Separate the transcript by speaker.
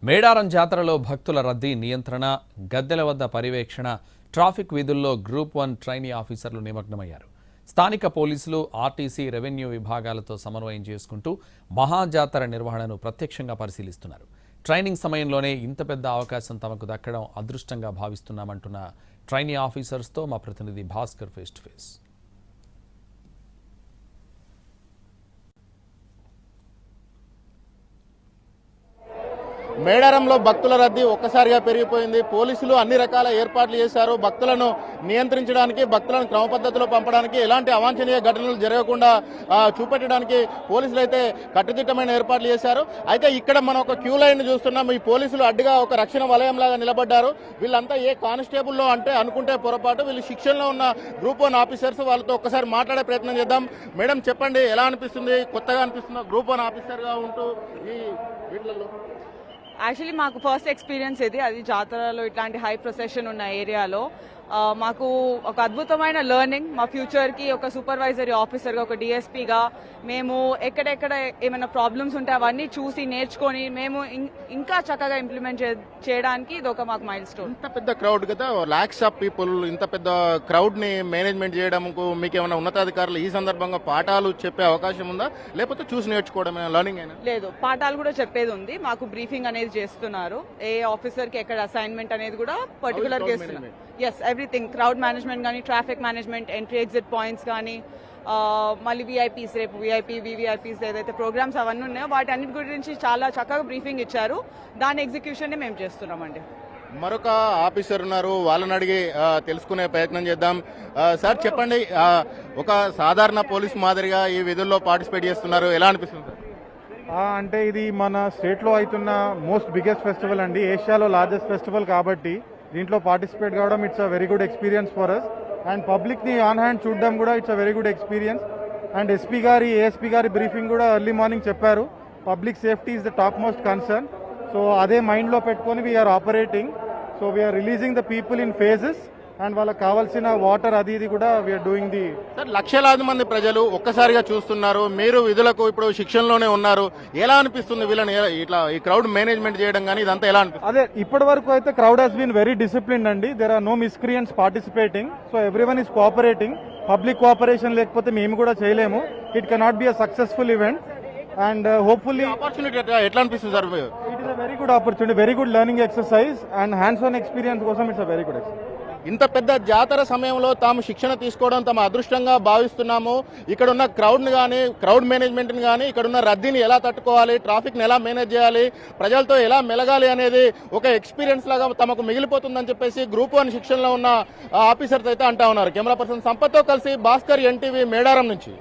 Speaker 1: మేడారం జాతరలో భక్తుల రద్దీ నియంత్రణ, గద్దెల వద్ద పర్యవేక్షణ, ట్రాఫిక్ విధుల్లో గ్రూప్ 1 ట్రైనీ ఆఫీసర్లు నిమగ్నమయ్యారు. స్థానిక పోలీసులు, ఆర్టీసీ, రెవెన్యూ విభాగాలతో సమన్వయం చేసుకుంటూ మహాజాతర నిర్వహణను ప్రత్యక్షంగా పరిశీలిస్తున్నారు. ట్రైనింగ్ సమయంలోనే ఇంత పెద్ద అవకాశం తమకు దక్కడం అదృష్టంగా భావిస్తున్నామంటున్న ట్రైనీ ఆఫీసర్స్తో మా ప్రతినిధి భాస్కర్ ఫేస్ టు ఫేస్.
Speaker 2: మేడారంలో భక్తుల రద్దీ ఒక్కసారిగా పెరిగిపోయింది. పోలీసులు అన్ని రకాల ఏర్పాట్లు చేశారు. భక్తులను నియంత్రించడానికి, భక్తులను క్రమ పద్ధతిలో పంపడానికి, ఎలాంటి అవాంఛనీయ ఘటనలు జరగకుండా చూపెట్టడానికి పోలీసులు అయితే కట్టుదిట్టమైన ఏర్పాట్లు చేశారు. అయితే ఇక్కడ మనం ఒక క్యూ లైన్ చూస్తున్నాం. ఈ పోలీసులు అడ్డుగా ఒక రక్షణ వలయంలాగా నిలబడ్డారు. వీళ్ళంతా ఏ కానిస్టేబుల్లో అనుకుంటే పొరపాటు. వీళ్ళు శిక్షణలో ఉన్న గ్రూప్ 1 ఆఫీసర్స్. వాళ్ళతో ఒక్కసారి మాట్లాడే ప్రయత్నం చేద్దాం. మేడం చెప్పండి, ఎలా అనిపిస్తుంది? కొత్తగా అనిపిస్తుందా గ్రూప్ 1 ఆఫీసర్గా ఉంటూ ఈ వీటిలలో?
Speaker 3: యాక్చువల్లీ మాకు ఫస్ట్ ఎక్స్పీరియన్స్ ఇది, అది జాతరలో ఇట్లాంటి హై ప్రొసెషన్ ఉన్న ఏరియాలో. మాకు ఒక అద్భుతమైన లెర్నింగ్. మా ఫ్యూచర్కి ఒక సూపర్వైజరీ ఆఫీసర్గా, ఒక డిఎస్పీగా మేము ఎక్కడెక్కడ ఏమైనా ప్రాబ్లమ్స్ ఉంటే అవన్నీ చూసి నేర్చుకొని మేము ఇంకా చక్కగా ఇంప్లిమెంట్ చేయడానికి ఇది ఒక మాకు మైల్ స్టోన్.
Speaker 2: ఇంత పెద్ద క్రౌడ్ కదా, లాక్స్ ఆఫ్ పీపుల్, ఇంత పెద్ద క్రౌడ్ ని మేనేజ్మెంట్ చేయడానికి మీకు ఏమైనా ఉన్నతాధికారులు ఈ సందర్భంగా పాఠాలు చెప్పే అవకాశం ఉందా, లేకపోతే చూసి నేర్చుకోవడమే లెర్నింగ్ అయినా?
Speaker 3: లేదు, పాఠాలు కూడా చెప్పేది ఉంది. మాకు బ్రీఫింగ్ అనేది చేస్తున్నారు. ఏ ఆఫీసర్ కి ఎక్కడ అసైన్మెంట్ అనేది కూడా పర్టికులర్ గా ఇస్తున్నారు. Yes, everything. క్రౌడ్ మేనేజ్మెంట్ కానీ, traffic management, entry exit points కానీ, మళ్ళీ విఐపీస్, రేపు విఐపీ, వివిఐపీస్ ఏదైతే ప్రోగ్రామ్స్ అవన్నీ ఉన్నాయో వాటి అన్నిటి గురించి చాలా చక్కగా బ్రీఫింగ్ ఇచ్చారు. దాని ఎగ్జిక్యూషన్ మేము చేస్తున్నామండి.
Speaker 2: మరొక ఆఫీసర్ ఉన్నారు, వాళ్ళని అడిగి తెలుసుకునే ప్రయత్నం చేద్దాం. సార్ చెప్పండి, ఒక సాధారణ పోలీస్ మాదిరిగా ఈ విధుల్లో పార్టిసిపేట్ చేస్తున్నారు, ఎలా అనిపిస్తుంది సార్?
Speaker 4: అంటే ఇది మన స్టేట్లో అవుతున్న మోస్ట్ బిగ్గెస్ట్ ఫెస్టివల్ అండి, ఏషియాలో లార్జెస్ట్ ఫెస్టివల్. కాబట్టి దీంట్లో పార్టిసిపేట్ కావడం it's a very good experience for us. And పబ్లిక్ని ఆన్ హ్యాండ్ చూడడం కూడా it's a very good experience. And ASP గారి బ్రీఫింగ్ కూడా ఎర్లీ మార్నింగ్ చెప్పారు. Public safety is the top most concern. So అదే మైండ్లో పెట్టుకొని we are operating. So we are releasing the people in phases and వాళ్ళకి కావాల్సిన వాటర్ అది ఇది కూడా వీఆర్ డూయింగ్ ది.
Speaker 2: సార్, లక్షలాది మంది ప్రజలు ఒక్కసారిగా చూస్తున్నారు. మీరు విధులకు ఇప్పుడు శిక్షణలోనే ఉన్నారు. ఎలా అనిపిస్తుంది వీళ్ళని ఇట్లా ఈ క్రౌడ్ మేనేజ్మెంట్ చేయడం కానీ ఇదంతా ఎలా అనిపిస్తుంది?
Speaker 4: అదే, ఇప్పటి వరకు అయితే crowd has been very disciplined అండి. There are no miscreants participating. So everyone is cooperating. Public cooperation లేకపోతే మేము కూడా చేయలేము. It cannot be a successful event. And hopefully
Speaker 2: opportunity ఎట్లా అనిపిస్తుంది సార్?
Speaker 4: It is a very good opportunity, very good learning exercise and hands on experience కోసం it's a very good exercise.
Speaker 2: ఇంత పెద్ద జాతర సమయంలో తాము శిక్షణ తీసుకోవడం తమ అదృష్టంగా భావిస్తున్నాము. ఇక్కడున్న క్రౌడ్ని కానీ, క్రౌడ్ మేనేజ్మెంట్ని కానీ, ఇక్కడున్న రద్దీని ఎలా తట్టుకోవాలి, ట్రాఫిక్ని ఎలా మేనేజ్ చేయాలి, ప్రజలతో ఎలా మెలగాలి అనేది ఒక ఎక్స్పీరియన్స్ లాగా తమకు మిగిలిపోతుందని చెప్పేసి గ్రూప్ 1 శిక్షణలో ఉన్న ఆఫీసర్స్ అయితే అంటా ఉన్నారు. కెమెరా పర్సన్ సంపత్తో కలిసి భాస్కర్, ఎన్టీవీ, మేడారం నుంచి.